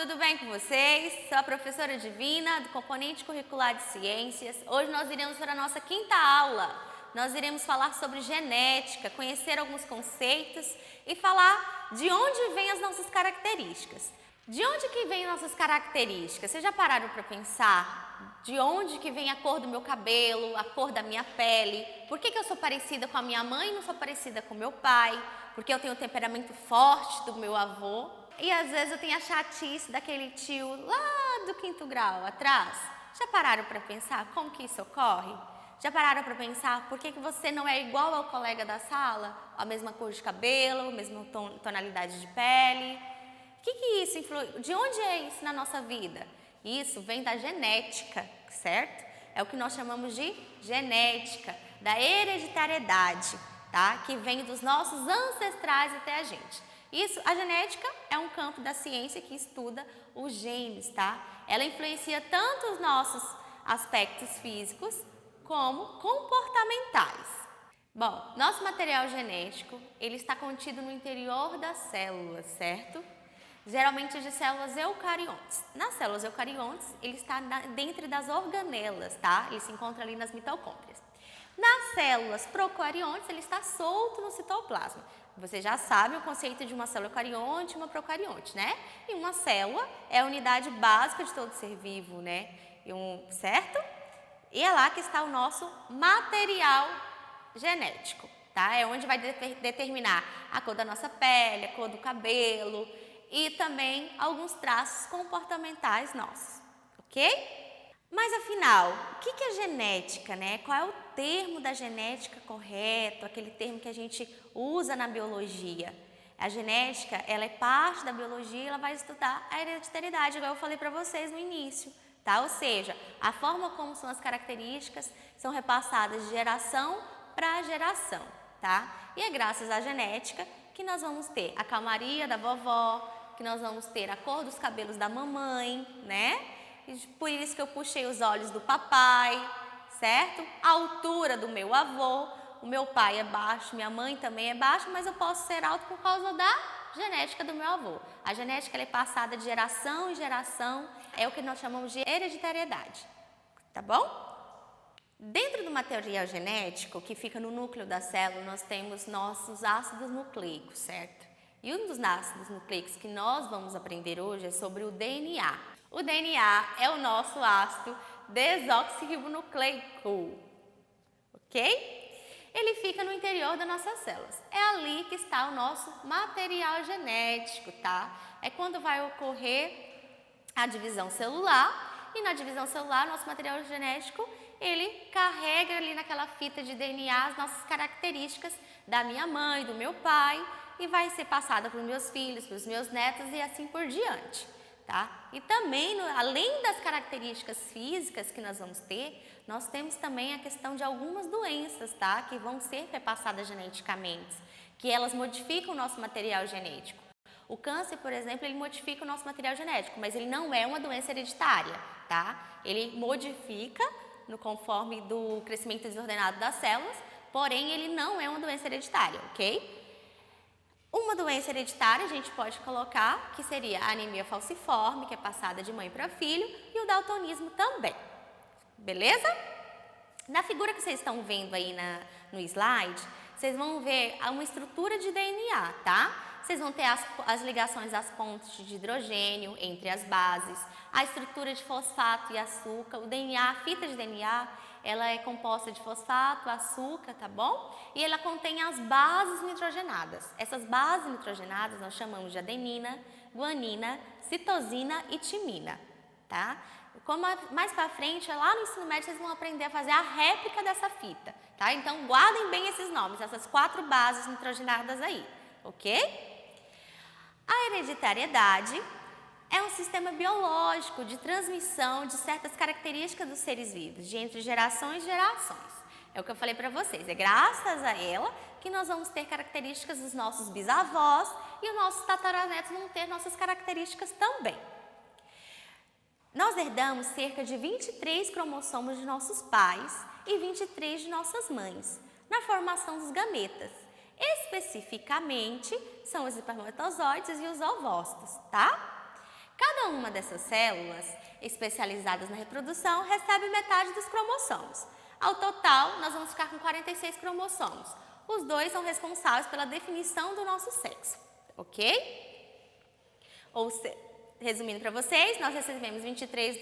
tudo bem com vocês? Sou a professora Divina, do componente curricular de ciências. Hoje nós iremos para a nossa quinta aula. Nós iremos falar sobre genética, conhecer alguns conceitos e falar de onde vêm as nossas características. De onde que vêm nossas características? Vocês já pararam para pensar de onde que vem a cor do meu cabelo, a cor da minha pele? Por que eu sou parecida com a minha mãe e não sou parecida com meu pai? Porque eu tenho o temperamento forte do meu avô. E às vezes eu tenho a chatice daquele tio lá do 5º grau atrás. Já pararam para pensar como que isso ocorre? Já pararam para pensar por que você não é igual ao colega da sala? A mesma cor de cabelo, a mesma tonalidade de pele? O que isso influi? De onde é isso na nossa vida? Isso vem da genética, certo? É o que nós chamamos de genética, da hereditariedade, tá? Que vem dos nossos ancestrais até a gente. Isso, a genética é um campo da ciência que estuda os genes, tá? Ela influencia tanto os nossos aspectos físicos como comportamentais. Bom, nosso material genético, ele está contido no interior das células, certo? Geralmente de células eucariontes. Nas células eucariontes, ele está dentro das organelas, tá? Ele se encontra ali nas mitocôndrias. Nas células procariontes, ele está solto no citoplasma. Você já sabe o conceito de uma célula eucarionte e uma procarionte, né? E uma célula é a unidade básica de todo ser vivo, né? Certo? E é lá que está o nosso material genético, tá? É onde vai determinar a cor da nossa pele, a cor do cabelo e também alguns traços comportamentais nossos, ok? Mas afinal, o que é genética, né? Qual é o termo da genética correto, aquele termo que a gente usa na biologia? A genética, ela é parte da biologia, ela vai estudar a hereditariedade, igual eu falei para vocês no início, tá? Ou seja, a forma como são as características são repassadas de geração para geração, tá? E é graças à genética que nós vamos ter a calmaria da vovó, que nós vamos ter a cor dos cabelos da mamãe, né? Por isso que eu puxei os olhos do papai, certo? A altura do meu avô, o meu pai é baixo, minha mãe também é baixa, mas eu posso ser alto por causa da genética do meu avô. A genética ela é passada de geração em geração, é o que nós chamamos de hereditariedade, tá bom? Dentro do material genético, que fica no núcleo da célula, nós temos nossos ácidos nucleicos, certo? E um dos ácidos nucleicos que nós vamos aprender hoje é sobre o DNA. O DNA é o nosso ácido desoxirribonucleico, ok? Ele fica no interior das nossas células. É ali que está o nosso material genético, tá? É quando vai ocorrer a divisão celular e na divisão celular, nosso material genético, ele carrega ali naquela fita de DNA as nossas características da minha mãe, do meu pai e vai ser passada para os meus filhos, para os meus netos e assim por diante. Tá? E também, além das características físicas que nós vamos ter, nós temos também a questão de algumas doenças, tá? Que vão ser repassadas geneticamente, que elas modificam o nosso material genético. O câncer, por exemplo, ele modifica o nosso material genético, mas ele não é uma doença hereditária, tá? Ele modifica conforme do crescimento desordenado das células, porém ele não é uma doença hereditária, ok? Uma doença hereditária a gente pode colocar que seria a anemia falciforme, que é passada de mãe para filho, e o daltonismo também. Beleza? Na figura que vocês estão vendo aí no slide, vocês vão ver uma estrutura de DNA, tá? Vocês vão ter as ligações das pontes de hidrogênio entre as bases, a estrutura de fosfato e açúcar, o DNA, a fita de DNA, ela é composta de fosfato, açúcar, tá bom? E ela contém as bases nitrogenadas. Essas bases nitrogenadas nós chamamos de adenina, guanina, citosina e timina, tá? Como mais para frente, lá no ensino médio, vocês vão aprender a fazer a réplica dessa fita, tá? Então, guardem bem esses nomes, essas 4 bases nitrogenadas aí, ok? A hereditariedade é um sistema biológico de transmissão de certas características dos seres vivos, de entre gerações e gerações. É o que eu falei para vocês, é graças a ela que nós vamos ter características dos nossos bisavós e os nossos tataranetos vão ter nossas características também. Nós herdamos cerca de 23 cromossomos de nossos pais e 23 de nossas mães, na formação dos gametas. Especificamente, são os espermatozoides e os ovócitos, tá? Cada Cada uma dessas células especializadas na reprodução recebe metade dos cromossomos. Ao total, nós vamos ficar com 46 cromossomos. Os dois são responsáveis pela definição do nosso sexo, ok? Resumindo para vocês, nós recebemos 23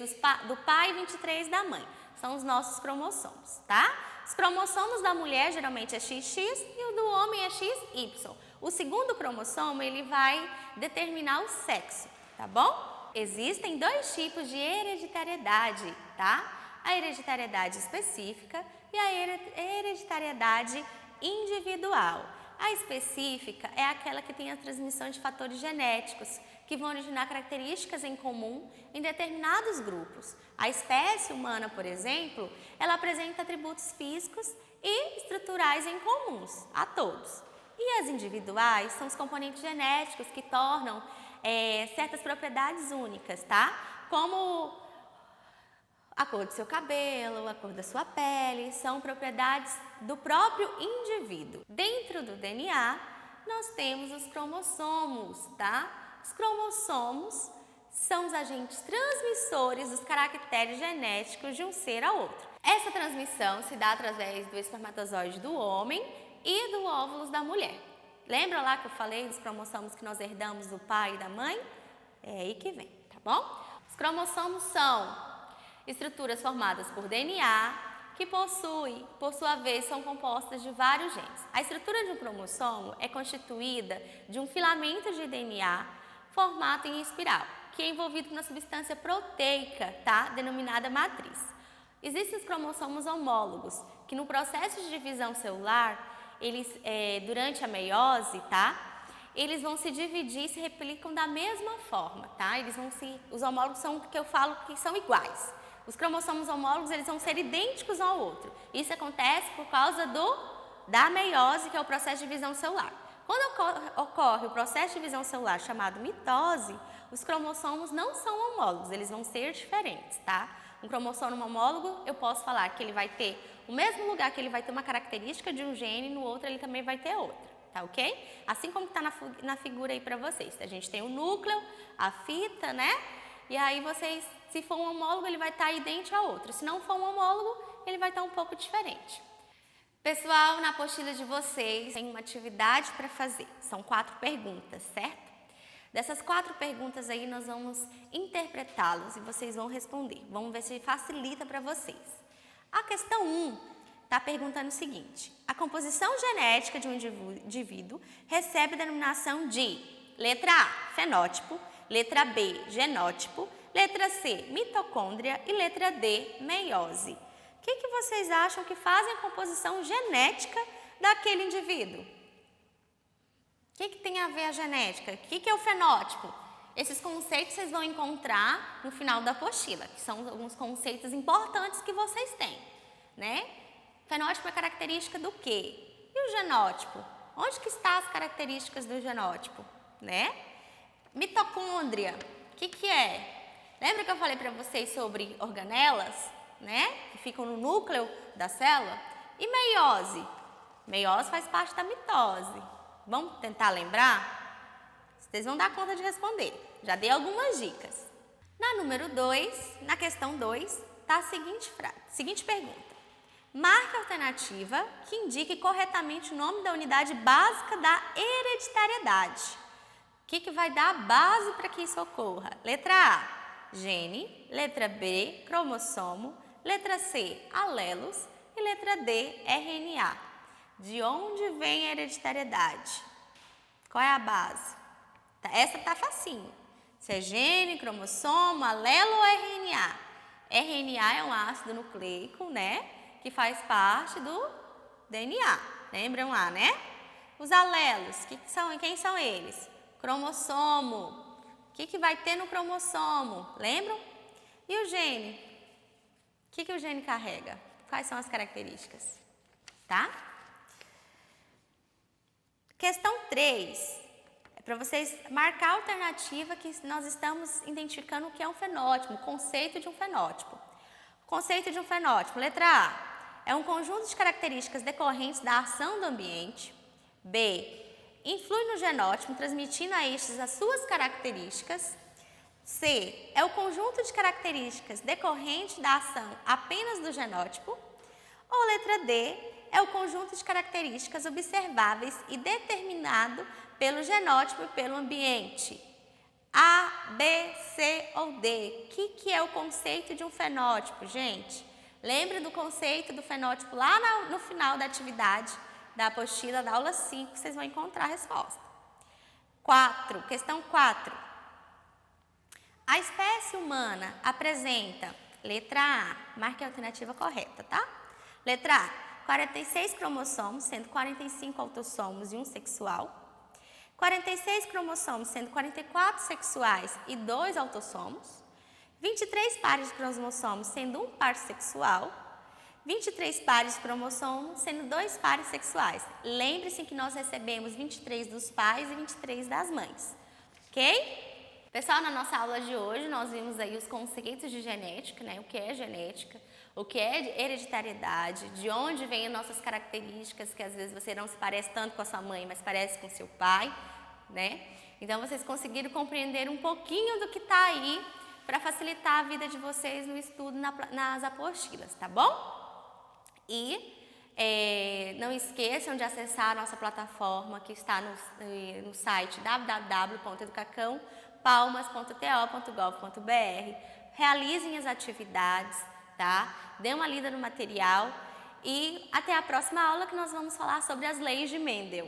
do pai e 23 da mãe. São os nossos cromossomos, tá? Os cromossomos da mulher geralmente é XX e o do homem é XY. O segundo cromossomo, ele vai determinar o sexo, tá bom? Existem dois tipos de hereditariedade, tá? A hereditariedade específica e a hereditariedade individual. A específica é aquela que tem a transmissão de fatores genéticos, que vão originar características em comum em determinados grupos. A espécie humana, por exemplo, ela apresenta atributos físicos e estruturais em comuns a todos. E as individuais são os componentes genéticos que tornam certas propriedades únicas, tá? Como a cor do seu cabelo, a cor da sua pele, são propriedades do próprio indivíduo. Dentro do DNA, nós temos os cromossomos, tá? Os cromossomos são os agentes transmissores dos caracteres genéticos de um ser a outro. Essa transmissão se dá através do espermatozoide do homem e do óvulo da mulher. Lembra lá que eu falei dos cromossomos que nós herdamos do pai e da mãe? É aí que vem, tá bom? Os cromossomos são estruturas formadas por DNA, que por sua vez, são compostas de vários genes. A estrutura de um cromossomo é constituída de um filamento de DNA formado em espiral, que é envolvido por uma substância proteica, tá? Denominada matriz. Existem os cromossomos homólogos, que no processo de divisão celular, eles, durante a meiose, tá? Eles vão se dividir e se replicam da mesma forma, tá? Os homólogos são o que eu falo que são iguais. Os cromossomos homólogos, eles vão ser idênticos ao outro. Isso acontece por causa da meiose, que é o processo de divisão celular. Quando ocorre o processo de divisão celular chamado mitose, os cromossomos não são homólogos, eles vão ser diferentes, tá? Um cromossomo homólogo, eu posso falar que ele vai ter o mesmo lugar que ele vai ter uma característica de um gene, no outro ele também vai ter outra, tá ok? Assim como está na figura aí para vocês. A gente tem o núcleo, a fita, né? E aí se for um homólogo, ele vai estar idêntico ao outro. Se não for um homólogo, ele vai estar um pouco diferente. Pessoal, na apostila de vocês tem uma atividade para fazer. São 4 perguntas, certo? Dessas 4 perguntas aí, nós vamos interpretá-las e vocês vão responder. Vamos ver se facilita para vocês. A questão 1 está perguntando o seguinte: a composição genética de um indivíduo recebe a denominação de letra A, fenótipo, letra B, genótipo, letra C, mitocôndria e letra D, meiose. O que vocês acham que fazem a composição genética daquele indivíduo? O que tem a ver a genética? O que é o fenótipo? Esses conceitos vocês vão encontrar no final da apostila, que são alguns conceitos importantes que vocês têm, né? Fenótipo é característica do quê? E o genótipo? Onde que estão as características do genótipo, né? Mitocôndria, o que é? Lembra que eu falei para vocês sobre organelas, né? Que ficam no núcleo da célula? E meiose? Meiose faz parte da mitose. Vamos tentar lembrar? Vocês vão dar conta de responder. Já dei algumas dicas. Na número 2, na questão 2, está a seguinte pergunta. Marque a alternativa que indique corretamente o nome da unidade básica da hereditariedade. O que vai dar a base para que isso ocorra? Letra A, gene. Letra B, cromossomo. Letra C, alelos. E letra D, RNA. De onde vem a hereditariedade? Qual é a base? Essa está facinho. Se é gene, cromossomo, alelo ou RNA? RNA é um ácido nucleico, né? Que faz parte do DNA. Lembram lá, né? Os alelos, quem são eles? Cromossomo. O que vai ter no cromossomo? Lembram? E o gene? O que o gene carrega? Quais são as características? Tá? Questão 3. É para vocês marcar a alternativa que nós estamos identificando o que é um fenótipo, o conceito de um fenótipo. Conceito de um fenótipo, letra A, é um conjunto de características decorrentes da ação do ambiente. B, influi no genótipo, transmitindo a estes as suas características. C, é o conjunto de características decorrente da ação apenas do genótipo. Ou letra D, é o conjunto de características observáveis e determinado pelo genótipo e pelo ambiente. A, B, C ou D. O que é o conceito de um fenótipo, gente? Lembre do conceito do fenótipo lá no final da atividade da apostila da aula 5, vocês vão encontrar a resposta. 4, questão 4. A espécie humana apresenta, letra A, marque a alternativa correta, tá? Letra A, 46 cromossomos, sendo 45 autossomos e um sexual. 46 cromossomos, sendo 44 sexuais e 2 autossomos. 23 pares de cromossomos, sendo um par sexual. 23 pares de cromossomos, sendo 2 pares sexuais. Lembre-se que nós recebemos 23 dos pais e 23 das mães, ok? Pessoal, na nossa aula de hoje, nós vimos aí os conceitos de genética, né? O que é genética, o que é hereditariedade, de onde vêm as nossas características, que às vezes você não se parece tanto com a sua mãe, mas parece com seu pai, né? Então, vocês conseguiram compreender um pouquinho do que está aí para facilitar a vida de vocês no estudo nas apostilas, tá bom? E não esqueçam de acessar a nossa plataforma que está no site www.educacãopalmas.to.gov.br. Realizem as atividades, tá? Dê uma lida no material e até a próxima aula que nós vamos falar sobre as leis de Mendel.